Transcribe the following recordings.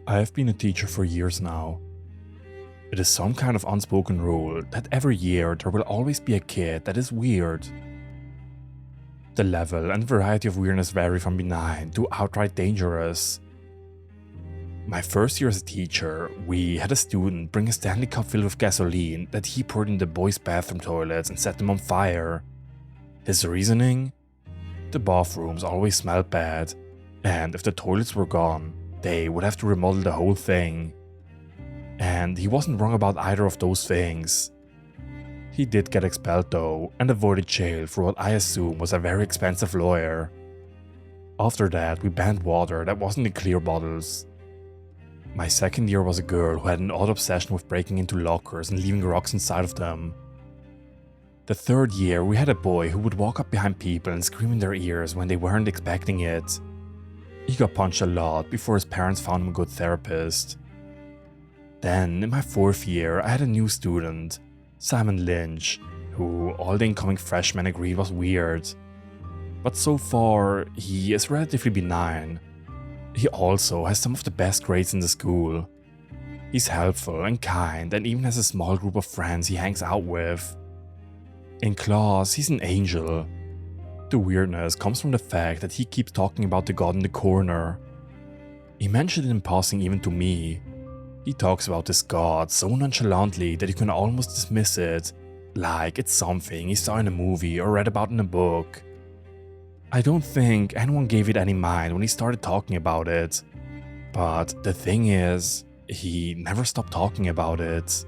I have been a teacher for years now. It is some kind of unspoken rule that every year there will always be a kid that is weird. The level and variety of weirdness vary from benign to outright dangerous. My first year as a teacher, we had a student bring a Stanley Cup filled with gasoline that he poured in the boys' bathroom toilets and set them on fire. His reasoning? The bathrooms always smelled bad, and if the toilets were gone, they would have to remodel the whole thing. And he wasn't wrong about either of those things. He did get expelled though, and avoided jail for what I assume was a very expensive lawyer. After that, we banned water that wasn't in clear bottles. My second year was a girl who had an odd obsession with breaking into lockers and leaving rocks inside of them. The third year, we had a boy who would walk up behind people and scream in their ears when they weren't expecting it. He got punched a lot before his parents found him a good therapist. Then, in my fourth year, I had a new student, Simon Lynch, who all the incoming freshmen agreed was weird. But so far, he is relatively benign. He also has some of the best grades in the school. He's helpful and kind and even has a small group of friends he hangs out with. In class, he's an angel. The weirdness comes from the fact that he keeps talking about the God in the corner. He mentioned it in passing even to me. He talks about this God so nonchalantly that you can almost dismiss it, like it's something he saw in a movie or read about in a book. I don't think anyone gave it any mind when he started talking about it. But the thing is, he never stopped talking about it.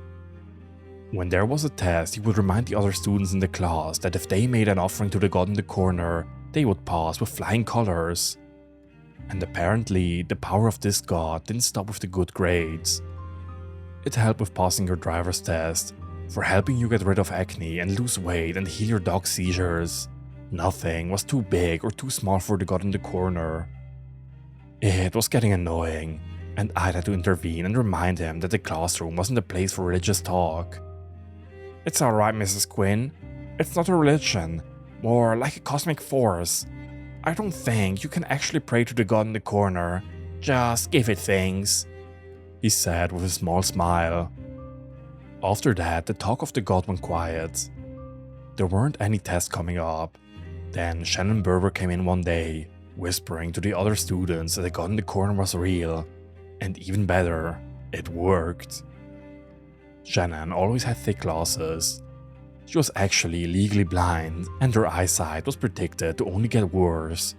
When there was a test, he would remind the other students in the class that if they made an offering to the God in the corner, they would pass with flying colors. And apparently, the power of this God didn't stop with the good grades. It helped with passing your driver's test, for helping you get rid of acne and lose weight and heal your dog's seizures. Nothing was too big or too small for the God in the corner. It was getting annoying, and I had to intervene and remind him that the classroom wasn't a place for religious talk. It's alright, Mrs. Quinn. It's not a religion, more like a cosmic force. I don't think you can actually pray to the God in the corner. Just give it things, he said with a small smile. After that, the talk of the God went quiet. There weren't any tests coming up. Then Shannon Berber came in one day, whispering to the other students that the God in the corner was real. And even better, it worked. Shannon always had thick glasses. She was actually legally blind, and her eyesight was predicted to only get worse.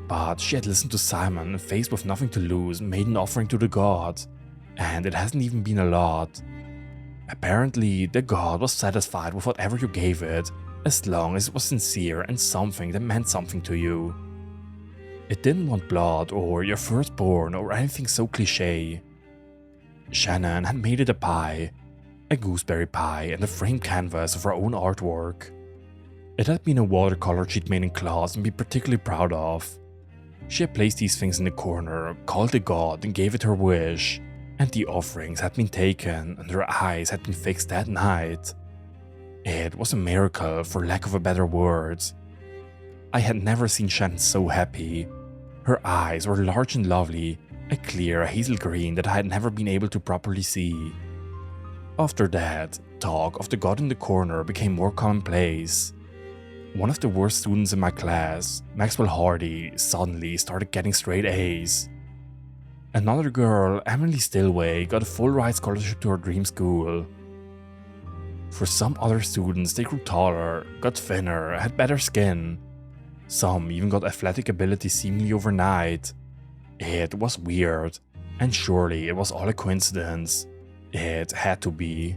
But she had listened to Simon and, faced with nothing to lose, made an offering to the God. And it hasn't even been a lot. Apparently, the God was satisfied with whatever you gave it, as long as it was sincere and something that meant something to you. It didn't want blood or your firstborn or anything so cliché. Shannon had made it a pie, a gooseberry pie and a framed canvas of her own artwork. It had been a watercolor she'd made in class and be particularly proud of. She had placed these things in the corner, called the God and gave it her wish, and the offerings had been taken and her eyes had been fixed that night. It was a miracle, for lack of a better word. I had never seen Shannon so happy. Her eyes were large and lovely, a clear hazel green that I had never been able to properly see. After that, talk of the God in the corner became more commonplace. One of the worst students in my class, Maxwell Hardy, suddenly started getting straight A's. Another girl, Emily Stillway, got a full-ride scholarship to her dream school. For some other students, they grew taller, got thinner, had better skin. Some even got athletic ability seemingly overnight. It was weird, and surely it was all a coincidence. It had to be.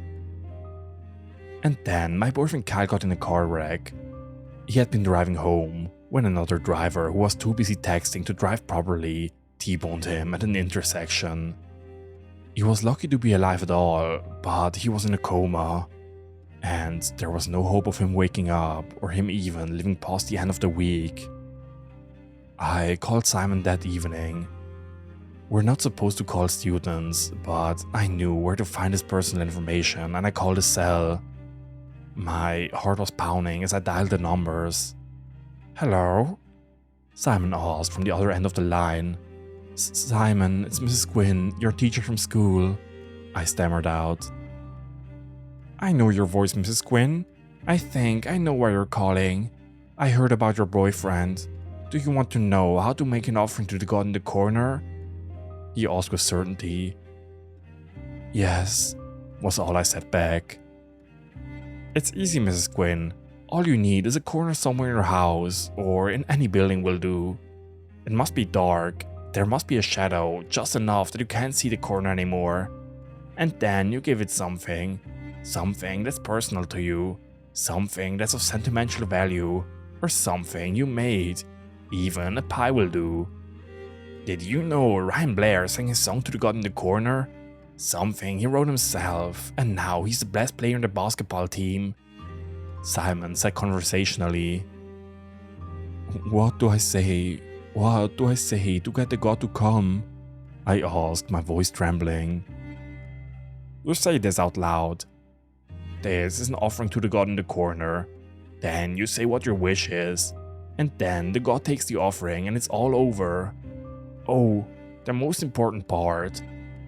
And then my boyfriend Kyle got in a car wreck. He had been driving home when another driver who was too busy texting to drive properly T-boned him at an intersection. He was lucky to be alive at all, but he was in a coma. And there was no hope of him waking up or him even living past the end of the week. I called Simon that evening. We're not supposed to call students, but I knew where to find his personal information and I called his cell. My heart was pounding as I dialed the numbers. "Hello?" Simon asked from the other end of the line. Simon, it's Mrs. Quinn, your teacher from school, I stammered out. I know your voice, Mrs. Quinn. I think I know why you're calling. I heard about your boyfriend. Do you want to know how to make an offering to the god in the corner? He asked with certainty. Yes, was all I said back. It's easy, Mrs. Quinn. All you need is a corner somewhere in your house, or in any building will do. It must be dark. There must be a shadow, just enough that you can't see the corner anymore. And then you give it something. Something that's personal to you. Something that's of sentimental value. Or something you made. Even a pie will do. Did you know Ryan Blair sang his song to the god in the corner? Something he wrote himself, and now he's the best player in the basketball team. Simon said conversationally. What do I say? What do I say to get the god to come? I asked, my voice trembling. You say this out loud. This is an offering to the god in the corner. Then you say what your wish is. And then the god takes the offering and it's all over. Oh, the most important part.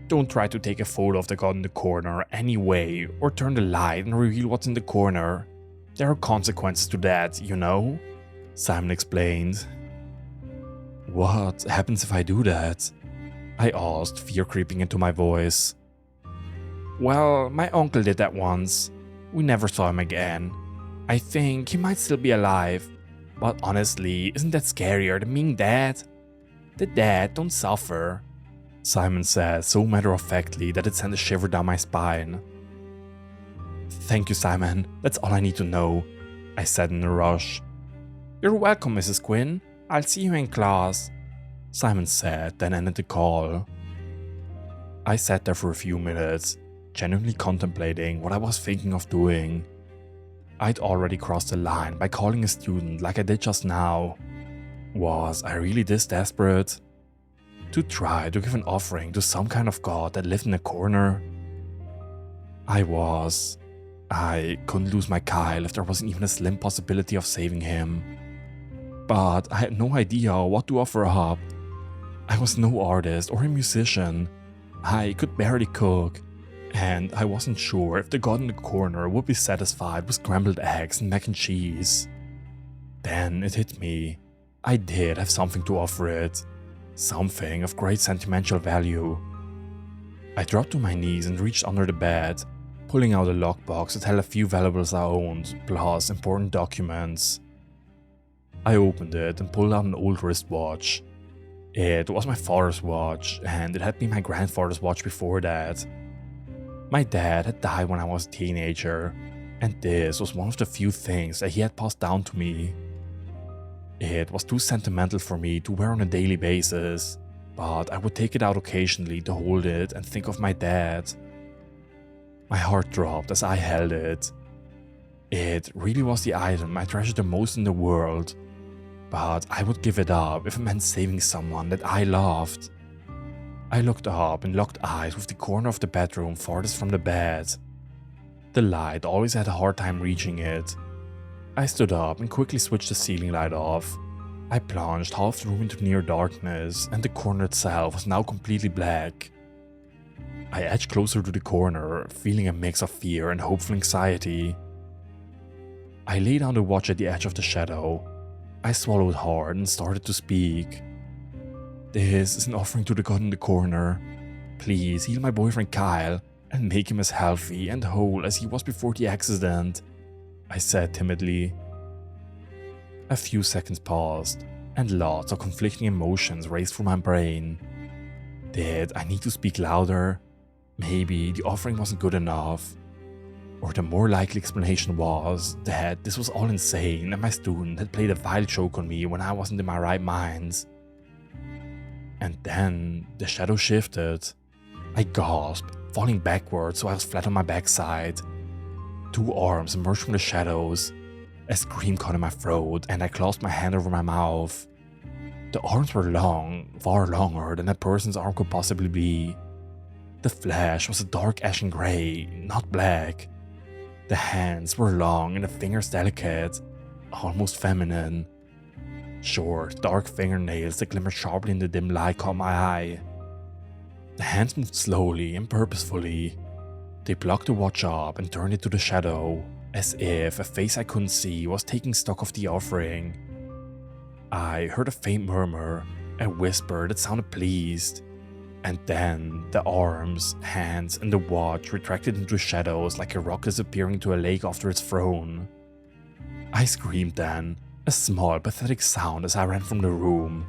Don't try to take a photo of the god in the corner anyway, or turn the light and reveal what's in the corner. There are consequences to that, you know? Simon explained. What happens if I do that? I asked, fear creeping into my voice. Well, my uncle did that once. We never saw him again. I think he might still be alive. But honestly, isn't that scarier than being dead? The dead don't suffer, Simon said so matter-of-factly that it sent a shiver down my spine. Thank you, Simon. That's all I need to know, I said in a rush. You're welcome, Mrs. Quinn. I'll see you in class, Simon said, then ended the call. I sat there for a few minutes, genuinely contemplating what I was thinking of doing. I'd already crossed the line by calling a student like I did just now. Was I really this desperate? To try to give an offering to some kind of god that lived in a corner? I was. I couldn't lose my Kyle if there wasn't even a slim possibility of saving him. But I had no idea what to offer up. I was no artist or a musician. I could barely cook. And I wasn't sure if the god in the corner would be satisfied with scrambled eggs and mac and cheese. Then it hit me. I did have something to offer it. Something of great sentimental value. I dropped to my knees and reached under the bed, pulling out a lockbox that held a few valuables I owned, plus important documents. I opened it and pulled out an old wristwatch. It was my father's watch, and it had been my grandfather's watch before that. My dad had died when I was a teenager, and this was one of the few things that he had passed down to me. It was too sentimental for me to wear on a daily basis, but I would take it out occasionally to hold it and think of my dad. My heart dropped as I held it. It really was the item I treasured the most in the world, but I would give it up if it meant saving someone that I loved. I looked up and locked eyes with the corner of the bedroom farthest from the bed. The light always had a hard time reaching it. I stood up and quickly switched the ceiling light off. I plunged half the room into near darkness, and the corner itself was now completely black. I edged closer to the corner, feeling a mix of fear and hopeful anxiety. I lay down to watch at the edge of the shadow. I swallowed hard and started to speak. This is an offering to the god in the corner. Please heal my boyfriend Kyle and make him as healthy and whole as he was before the accident, I said timidly. A few seconds passed, and lots of conflicting emotions raced through my brain. Did I need to speak louder? Maybe the offering wasn't good enough. Or the more likely explanation was that this was all insane and my student had played a vile joke on me when I wasn't in my right mind. And then the shadow shifted. I gasped, falling backwards so I was flat on my backside. Two arms emerged from the shadows. A scream caught in my throat and I clasped my hand over my mouth. The arms were long, far longer than a person's arm could possibly be. The flesh was a dark ashen grey, not black. The hands were long and the fingers delicate, almost feminine. Short, dark fingernails that glimmered sharply in the dim light caught my eye. The hands moved slowly and purposefully. They blocked the watch up and turned it to the shadow, as if a face I couldn't see was taking stock of the offering. I heard a faint murmur, a whisper that sounded pleased, and then the arms, hands, and the watch retracted into shadows like a rock disappearing into a lake after it's thrown. I screamed then, a small, pathetic sound as I ran from the room.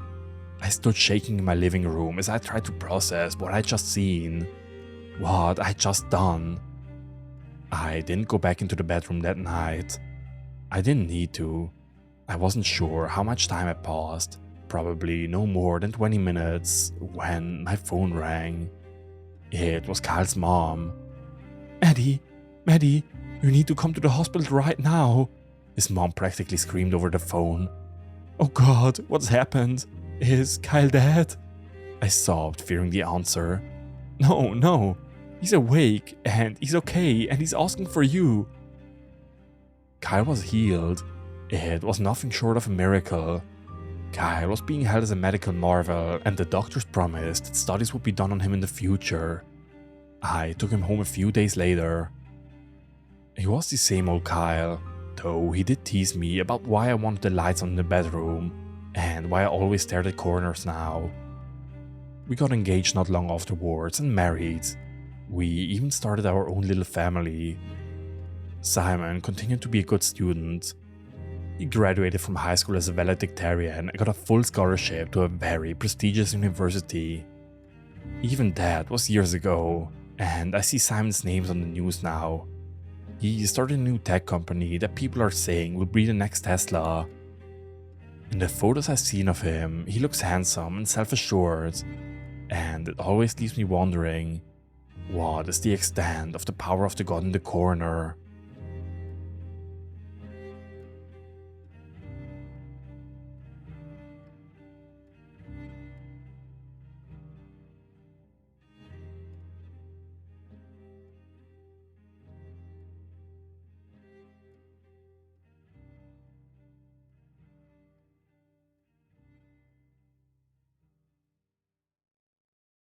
I stood shaking in my living room as I tried to process what I'd just seen, what I'd just done. I didn't go back into the bedroom that night. I didn't need to. I wasn't sure how much time had passed, probably no more than 20 minutes, when my phone rang. It was Kyle's mom. Maddie, you need to come to the hospital right now. His mom practically screamed over the phone. Oh God, what's happened? Is Kyle dead? I sobbed, fearing the answer. No, he's awake, and he's okay, and he's asking for you. Kyle was healed. It was nothing short of a miracle. Kyle was being held as a medical marvel, and the doctors promised that studies would be done on him in the future. I took him home a few days later. He was the same old Kyle, though he did tease me about why I wanted the lights on in the bedroom, and why I always stared at corners now. We got engaged not long afterwards and married. We even started our own little family. Simon continued to be a good student. He graduated from high school as a valedictorian and got a full scholarship to a very prestigious university. Even that was years ago, and I see Simon's names on the news now. He started a new tech company that people are saying will be the next Tesla. In the photos I've seen of him, he looks handsome and self-assured, and it always leaves me wondering, what is the extent of the power of the god in the corner?